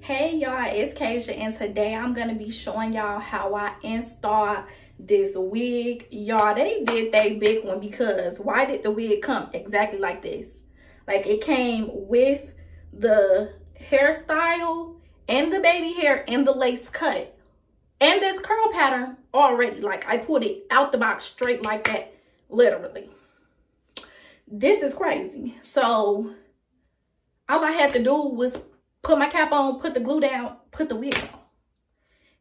Hey y'all, it's Kasia, and today I'm gonna be showing y'all how I installed this wig. Y'all, they did they big one, because why did the wig come exactly like this? Like, it came with the hairstyle and the baby hair and the lace cut and this curl pattern already. Like, I pulled it out the box straight like that, literally. This is crazy. So all I had to do was put my cap on, put the glue down, put the wig on.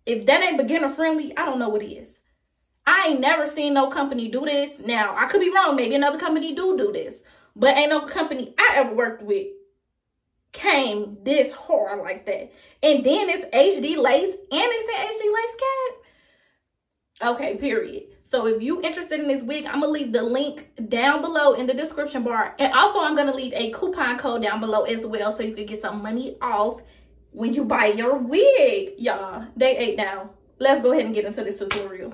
If that ain't beginner friendly, I don't know what is. I ain't never seen no company do this. Now, I could be wrong. Maybe another company do this. But ain't no company I ever worked with came this hard like that. And then it's HD lace, and it's an HD lace cap. Okay, period. So if you interested in this wig, I'm going to leave the link down below in the description bar. And also, I'm going to leave a coupon code down below as well, so you can get some money off when you buy your wig. Y'all, day 8 now. Let's go ahead and get into this tutorial.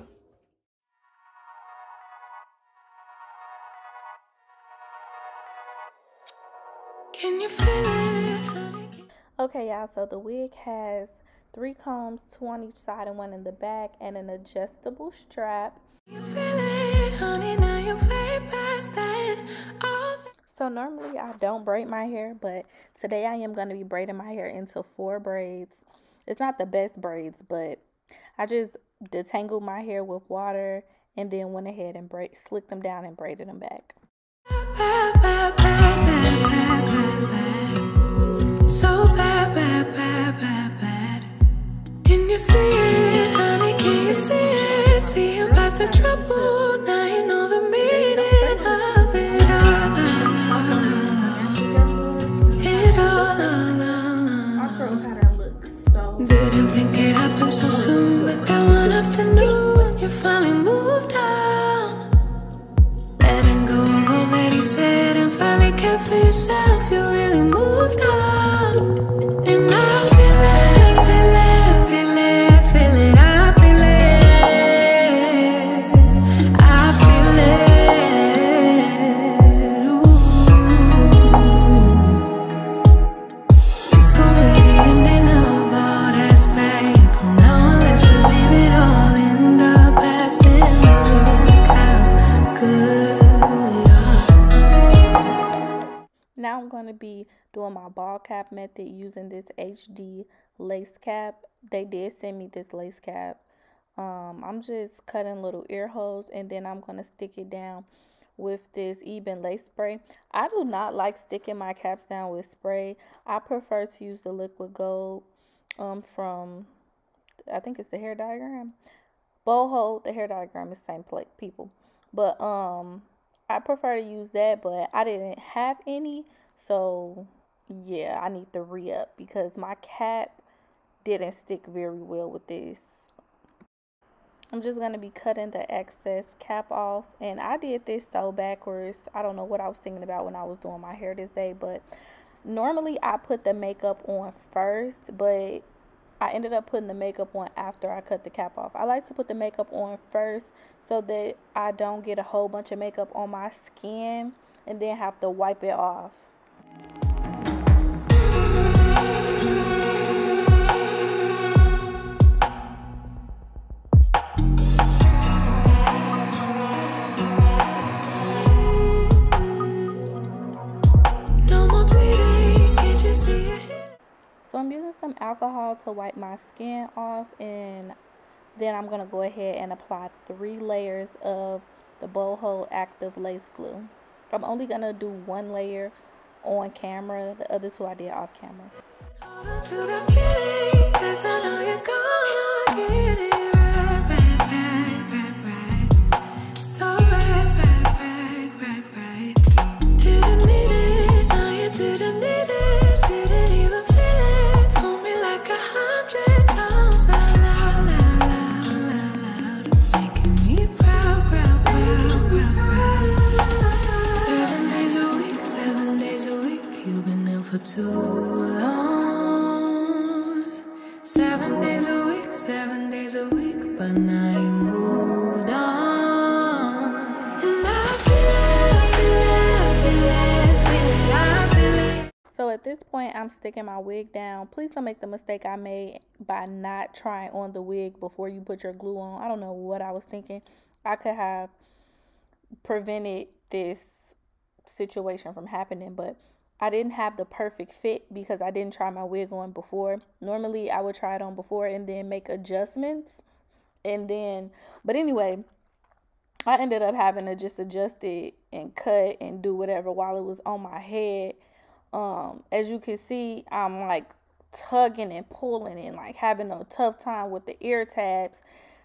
Can you feel it, honey? Okay, y'all, so the wig has 3 combs, 2 on each side and 1 in the back, and an adjustable strap. You feel it, honey, now you're way past that. So normally I don't braid my hair, but today I am going to be braiding my hair into 4 braids. It's not the best braids, but I just detangled my hair with water and then went ahead and slicked them down and braided them back. So bad. Can you see it, honey? Can you see it? See you past the trouble. Now you know the meaning of it all. It all. Our curl pattern looks so... Didn't think it happened so soon, but that one afternoon you finally moved on. Letting go of all that he said and finally kept for yourself. You really moved on. And I feel it, feel it, feel it, feel it. I feel it, I feel it. Ooh. It's gonna be the ending of all that's babe. From now on, let's just leave it all in the past and look how good we are. Now I'm going to be doing my ball cap method using this HD lace cap. They did send me this lace cap. I'm just cutting little ear holes, and then I'm going to stick it down with this Ebin lace spray. I do not like sticking my caps down with spray. I prefer to use the liquid gold from, I think it's the hair diagram. Boho, the hair diagram is the same people. But I prefer to use that, but I didn't have any. So yeah, I need to re-up because my cap didn't stick very well with this. I'm just going to be cutting the excess cap off, and I did this so backwards. I don't know what I was thinking about when I was doing my hair this day, but normally I put the makeup on first, but I ended up putting the makeup on after I cut the cap off. I like to put the makeup on first so that I don't get a whole bunch of makeup on my skin and then have to wipe it off. So I'm using some alcohol to wipe my skin off, and then I'm going to go ahead and apply 3 layers of the Boho Active Lace Glue. I'm only going to do 1 layer on camera. The other 2 I did off camera. Hold on to the feeling, 'cause I know you're gonna get it right. So right. Didn't need it, now you didn't need it. Didn't even feel it. Told me like 100 times out loud. Making me proud. 7 days a week, 7 days a week. You've been there for too long. 7 days a week, 7 days a week. But now you moved on. And I feel it, I feel it. So at this point, I'm sticking my wig down. Please don't make the mistake I made by not trying on the wig before you put your glue on. I don't know what I was thinking. I could have prevented this situation from happening, but I didn't have the perfect fit because I didn't try my wig on before. Normally, I would try it on before and then make adjustments. But anyway, I ended up having to just adjust it and cut and do whatever while it was on my head. As you can see, I'm like tugging and pulling and like having a tough time with the ear tabs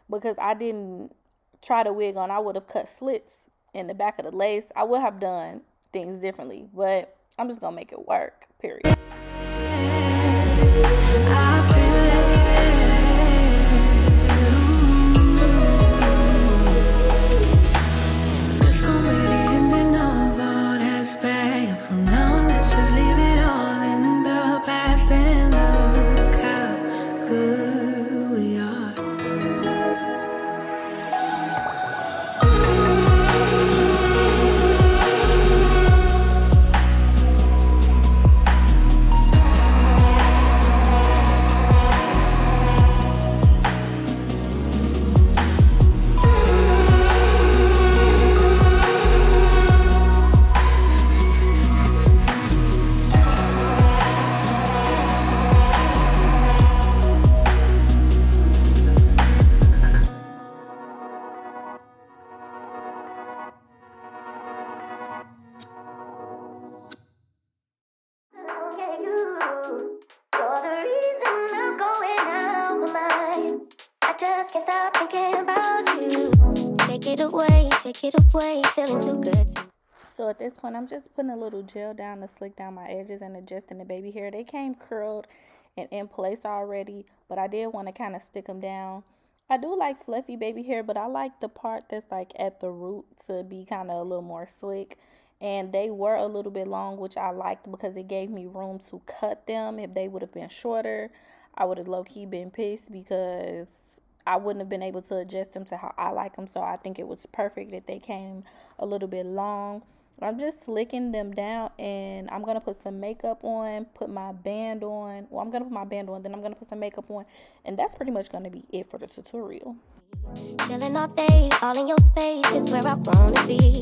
because I didn't try the wig on. I would have cut slits in the back of the lace. I would have done things differently, but I'm just gonna make it work, period. From now on, let's just leave it all in the past and look how good we are. Can't stop thinking about you. Take it away, feeling too good. So at this point, I'm just putting a little gel down to slick down my edges and adjusting the baby hair. They came curled and in place already, but I did want to kind of stick them down. I do like fluffy baby hair, but I like the part that's like at the root to be kind of a little more slick. And they were a little bit long, which I liked because it gave me room to cut them. If they would have been shorter, I would have low-key been pissed because I wouldn't have been able to adjust them to how I like them. So I think it was perfect that they came a little bit long. I'm just slicking them down, and I'm going to put some makeup on, put my band on. Well, I'm going to put my band on, then I'm going to put some makeup on. And that's pretty much going to be it for the tutorial. Chilling all day, all in your space is where I want to be.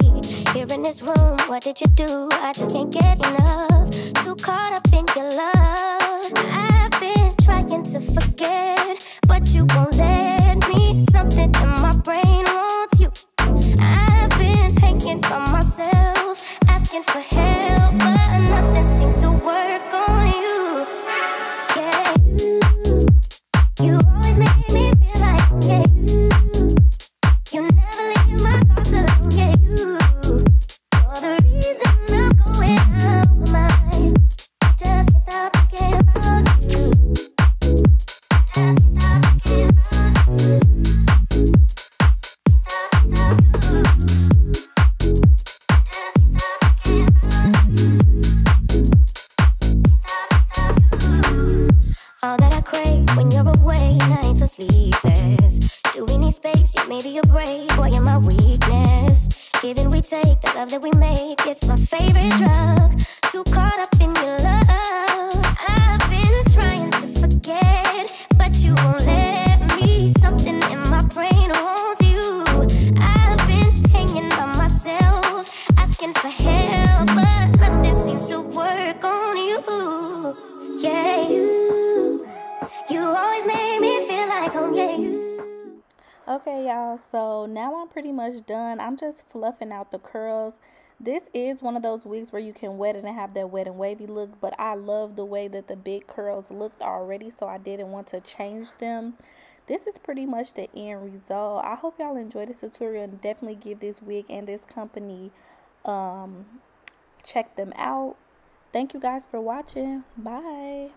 Here in this room, what did you do? I just can't get enough. Too caught up in your love. I've been trying to forget, but you won't let me. Something in my brain wants you. I've been hanging by myself, asking for help, but nothing seems to work on you. Yeah, you always make me feel like, yeah, you never leave my thoughts alone. Yeah, you're the reason I'm going out of my mind. Just can't stop thinking about you. Just can't stop thinking about you. All that I crave when you're away, nights are sleepless. Do we need space? Yeah, maybe a break. Boy, you're my weakness. Give and we take, the love that we make, it's my favorite drug. Too caught up in your love. I've been trying to forget, but you won't let me. Something in my brain wants you. I've been hanging by myself, asking for help, but nothing seems to work on you. Yeah, you always make me feel like home, yeah, you. Okay, y'all, so now I'm pretty much done. I'm just fluffing out the curls. This is one of those wigs where you can wet it and have that wet and wavy look, but I love the way that the big curls looked already, so I didn't want to change them. This is pretty much the end result. I hope y'all enjoyed this tutorial and definitely give this wig and this company check them out. Thank you guys for watching. Bye.